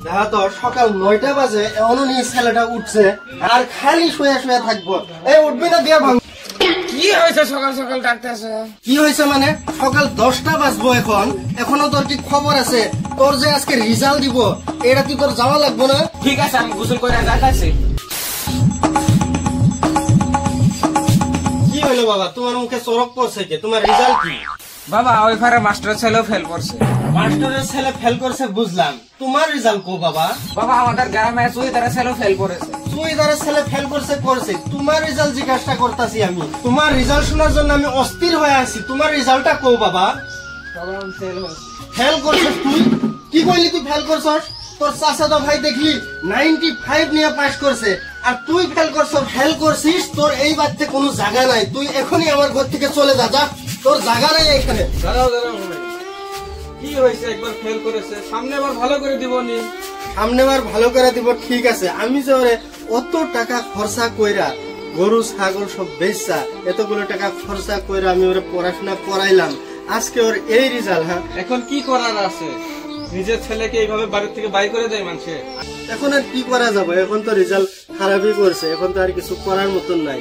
দেখা তো সকাল 9টা বাজে এখনো নিয়ে ছেলেটা উঠছে আর খালি শুয়ে শুয়ে থাকবো। এই উঠবি না দিয়ে ভাঙ। কি হয়েছে সকাল সকাল ডাকতেছে? কি হয়েছে মানে সকাল 10টা বাজবো এখন, এখনো তোর কি খবর আছে? তোর যে আজকে রেজাল্ট দিব এটা কি তোর যাওয়া লাগবে না? ঠিক আছে আমি গোসল করে যাইতাছি। কি হইলো বাবা, তোমার মুখে চরক পড়ছে কি? তোমার রেজাল্ট কি? বাবা ওই ফারে মাস্টার ছেলেও ফেল করছে। মাস্টারের ছেলে ফেল করছে বুঝলাম, তোমার রেজাল্ট কো বাবা? বাবা আমাদের গ্রামে চুইদারের ছেলেও ফেল করেছে। চুইদারের ছেলে ফেল করছে তোমার রেজাল্ট জিজ্ঞাসা করতেছি আমি। তোমার রেজাল্ট শোনার জন্য আমি অস্থির হয়ে আছি। তোমার রেজাল্টটা কো বাবা? ফেল করছিস তুই? কি কইলি তুই ফেল করছস? তোর চাচাতো ভাই দেখলি 95 নিয়ে পাস করছে আর তুই ফেল করছিস। তোর এই বাড়িতে কোনো জায়গা নাই, তুই এখনই আমার ঘর থেকে চলে যা। যা, তোর জায়গা নাই এখানে। দাঁড়াও কি হয়েছে? একবার ফেল করেছে, সামনে আবার ভালো করে দিবনি। সামনেবার ভালো করে দিব ঠিক আছে, আমি যে ওরে অত টাকা খরচা কইরা গরু ছাগল সব বেচা এতগুলো টাকা খরচা কইরা আমি ওরে পড়াশোনা করাইলাম, আজকে ওর এই রেজাল্ট। হ্যাঁ এখন কি করার আছে? নিজের ছেলেকে এইভাবে বাড়ির থেকে বাই করে দেয় মানুষে। এখন আর কি করা যাবে? এখন তো রেজাল্ট খারাপই করছে, এখন তো আর কিছু করার মতন নাই।